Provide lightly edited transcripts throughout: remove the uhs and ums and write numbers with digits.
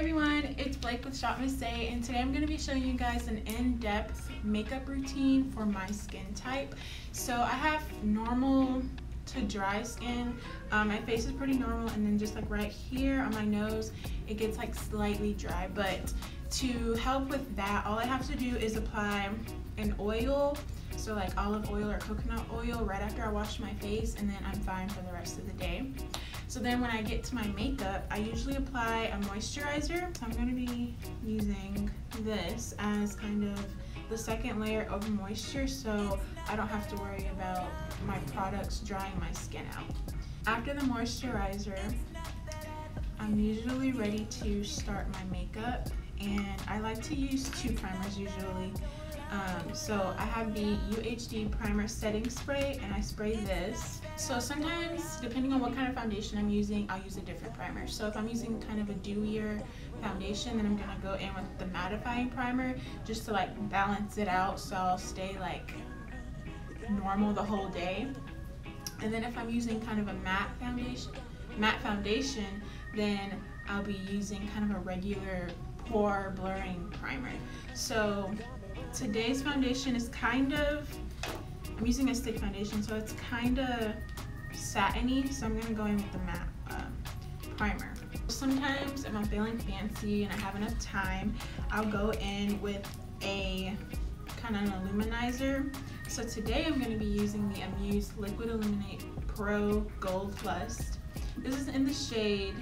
everyone, it's Blake with Shop Miss A, and today I'm going to be showing you guys an in-depth makeup routine for my skin type. So I have normal to dry skin. My face is pretty normal, and then just like right here on my nose it gets like slightly dry, but to help with that all I have to do is apply an oil, so like olive oil or coconut oil, right after I wash my face, and then I'm fine for the rest of the day. So then when I get to my makeup, I usually apply a moisturizer. So I'm going to be using this as kind of the second layer of moisture, so I don't have to worry about my products drying my skin out. After the moisturizer, I'm usually ready to start my makeup, and I like to use two primers usually. So I have the UHD Primer Setting Spray, and I spray this. So sometimes, depending on what kind of foundation I'm using, I'll use a different primer. So if I'm using kind of a dewier foundation, then I'm gonna go in with the Mattifying primer just to like balance it out, so I'll stay like normal the whole day. And then if I'm using kind of a matte foundation, then I'll be using kind of a regular pore blurring primer. So today's foundation is kind of, I'm using a stick foundation, so it's kind of satiny, so I'm going to go in with the matte primer. Sometimes if I'm feeling fancy and I have enough time, I'll go in with a kind of an illuminizer. So today I'm going to be using the Amuse Liquid Illuminate Pro Gold Plus. This is in the shade,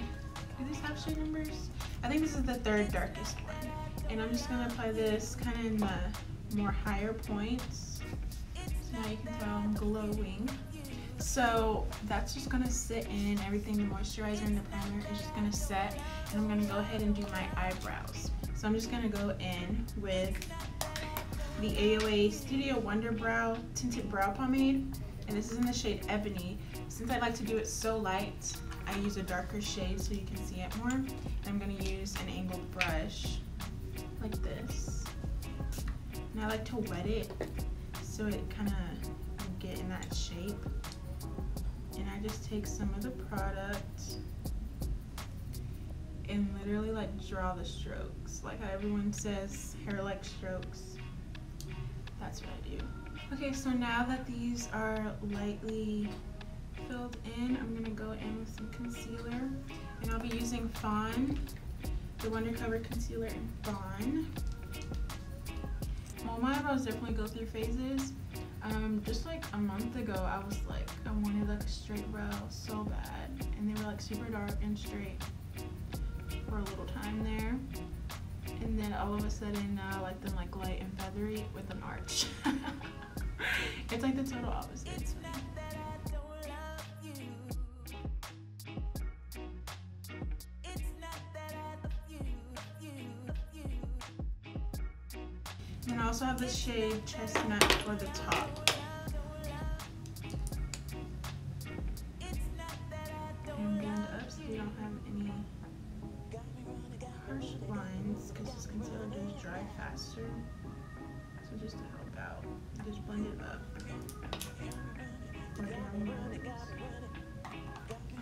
do these have shade numbers? I think this is the third darkest one. And I'm just going to apply this kind of in the more higher points. So now you can tell I'm glowing. So that's just going to sit in, everything, the moisturizer and the primer is just going to set. And I'm going to go ahead and do my eyebrows. So I'm just going to go in with the A2o Studio Wonder Brow Tinted Brow Pomade. And this is in the shade Ebony. Since I like to do it so light, I use a darker shade so you can see it more. And I'm going to use an angled brush like this, and I like to wet it so it kind of get in that shape. And I just take some of the product and literally like draw the strokes, like how everyone says hair like strokes. That's what I do. Okay, so now that these are lightly filled in, I'm gonna go in with some concealer, and I'll be using Fawn, the Wonder Cover Concealer in Fawn. Well, my eyebrows definitely go through phases. Just like a month ago, I was like, I wanted like a straight brow so bad, and they were like super dark and straight for a little time there. And then all of a sudden now I like them like light and feathery with an arch. It's like the total opposite. It's funny. And I also have the shade Chestnut for the top. And blend up so you don't have any harsh lines, because this concealer does dry faster. So just to help out, just blend it up.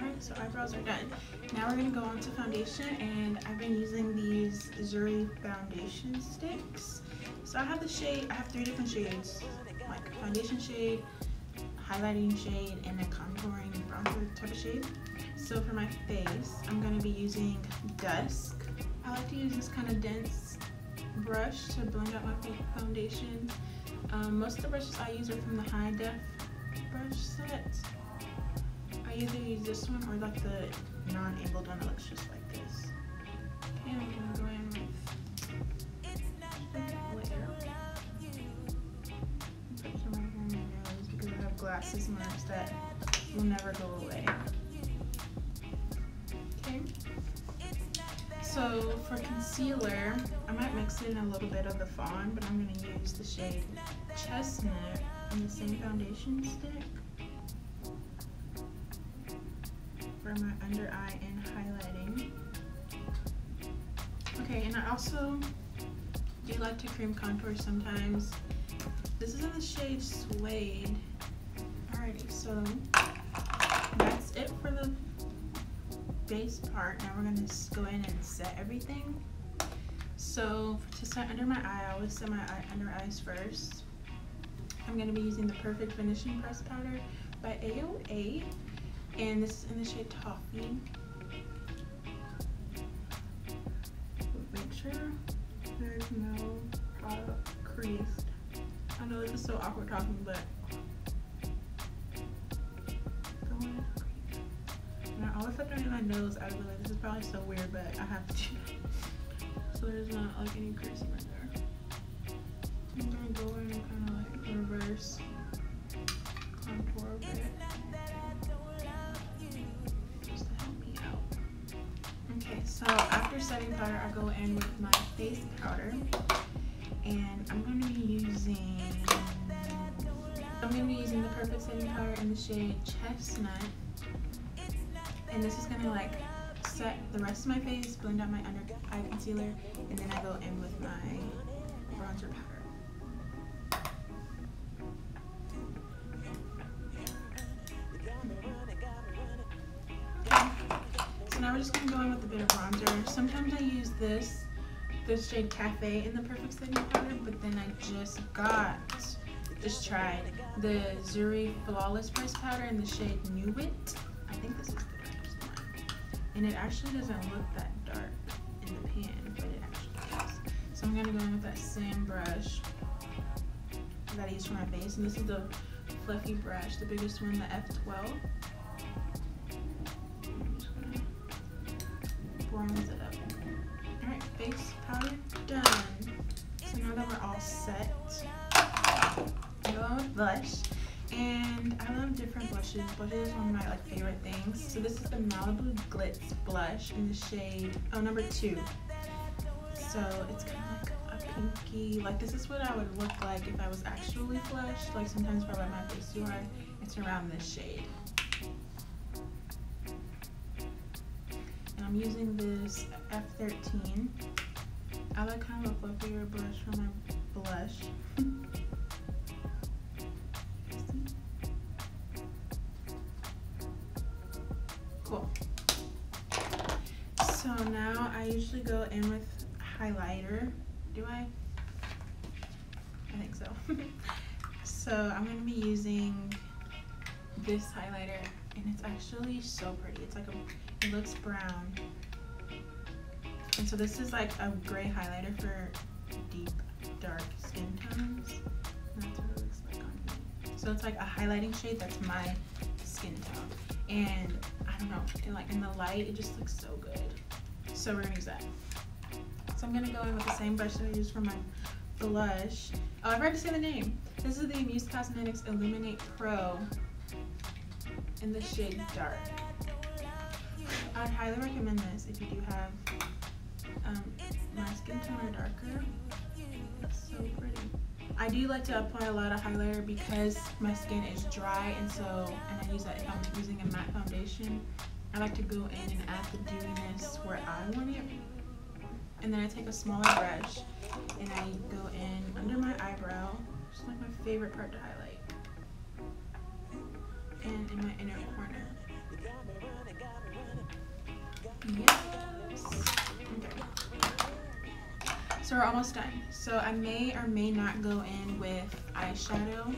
Alright, so eyebrows are done. Now we're going to go on to foundation, and I've been using these Zuri foundation sticks. So I have the shade, I have 3 different shades, like foundation shade, highlighting shade, and a contouring bronzer type of shade. So for my face, I'm going to be using Dusk. I like to use this kind of dense brush to blend out my foundation. Most of the brushes I use are from the High Def brush set. I either use this one or like the non-angled one that looks just like this. Okay, I'm going to go in with because I have glasses marks that will never go away. Okay. So for concealer, I might mix in a little bit of the Fawn, but I'm going to use the shade Chestnut in the same foundation stick for my under eye and highlighting. Okay, and I also do like to cream contour sometimes. This is in the shade Suede. Alrighty, so that's it for the base part. Now we're gonna go in and set everything. So to set under my eye, I always set my under eyes first. I'm gonna be using the Perfect Finishing Press Powder by A2o, and this is in the shade Toffee. Make sure there's no product creased. I know this is so awkward talking, but and I always have to do my nose. I really, this is probably so weird, but I have to. So there's not like any creasing right there. I'm gonna go in and kind of like reverse contour a bit, just to help me out. Okay, so after setting powder, I go in with my face powder, and I'm gonna be using the Perfect Setting Powder in the shade Chestnut. And this is gonna like set the rest of my face, blend out my under eye concealer, and then I go in with my bronzer powder. So now we're just gonna go in with a bit of bronzer. Sometimes I use this shade Cafe in the Perfect Setting Powder, but then I just tried the Zuri Flawless Press Powder in the shade Nuit. I think this is the darkest one. And it actually doesn't look that dark in the pan, but it actually is. So I'm gonna go in with that same brush that I use for my face. And this is the fluffy brush, the biggest one, the F12. I'm just gonna bronze it up. Alright, face powder done. So now that we're all set, I go on with blush. And I love different blushes. Blushes is one of my like favorite things. So this is the Malibu Glitz blush in the shade number 2. So it's kind of like a pinky, like this is what I would look like if I was actually flushed. Like sometimes if I wet my face too hard, it's around this shade. And I'm using this F13. I like kind of a fluffier brush for my blush. Cool. So now I usually go in with highlighter. Do I? I think so. So I'm going to be using this highlighter, and it's actually so pretty. It's like it looks brown. And so this is like a gray highlighter for deep, dark skin tones. And that's what it looks like on me. So it's like a highlighting shade that's my skin tone. And I don't know, like in the light, it just looks so good. So we're gonna use that. So I'm gonna go in with the same brush that I used for my blush. Oh, I forgot to say the name. This is the Amuse Cosmetics Illuminate Pro in the shade Dark. I'd highly recommend this if you do have my skin tone or darker. It's so pretty. I do like to apply a lot of highlighter because my skin is dry, and I use that if I'm using a matte foundation. I like to go in and add the dewiness where I want it. And then I take a smaller brush and I go in under my eyebrow, which is like my favorite part to highlight, and in my inner corner. Yes. Okay. So we're almost done. So I may or may not go in with eyeshadow.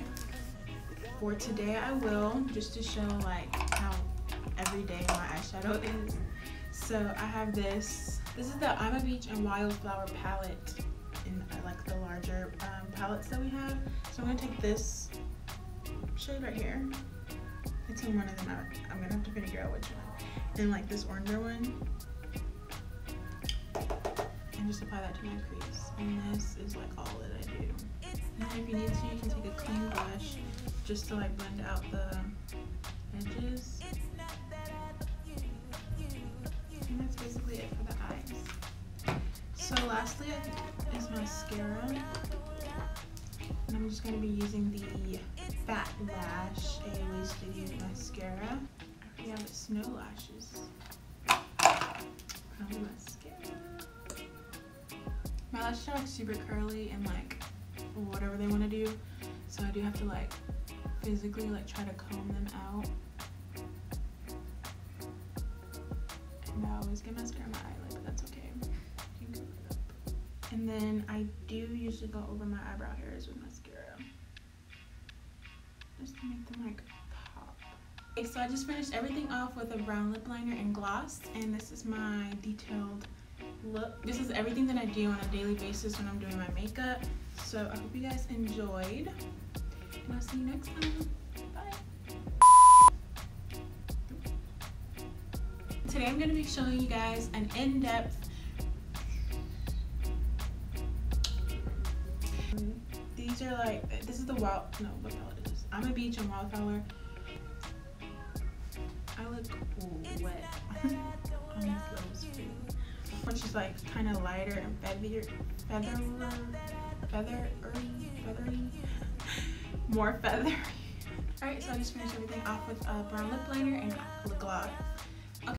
For today I will, just to show like how everyday my eyeshadow is. So I have this is the I'm a Beach and Wild Flower palette in like the larger palettes that we have. So I'm gonna take this shade right here. It's in one of them. I'm gonna have to figure out which one. And like this oranger one. And just apply that to my crease. And this is like all that I do. And then if you need to, you can take a clean brush just to like blend out the edges. And that's basically it for the eyes. So lastly is mascara. And I'm just going to be using the Fat Lash A2o WILD mascara. I forget it's Snow Lashes. Put on the mascara. My lashes are like super curly and like whatever they want to do. So I do have to like physically like try to comb them out. always get mascara in my eyelid, but that's okay. You can cover it up. And then I do usually go over my eyebrow hairs with mascara, just to make them like pop. Okay, so I just finished everything off with a brown lip liner and gloss, and this is my detailed look. This is everything that I do on a daily basis when I'm doing my makeup. So I hope you guys enjoyed, and I'll see you next time. Bye. Today I'm going to be showing you guys an in-depth these are like, this is the wild, no, what palette is this? I'm a Beach and Wildflower. I look wet on this little spoon. Which is like kind of lighter and feathery, more feathery. Alright, so I just finished everything off with a brown lip liner and lip gloss.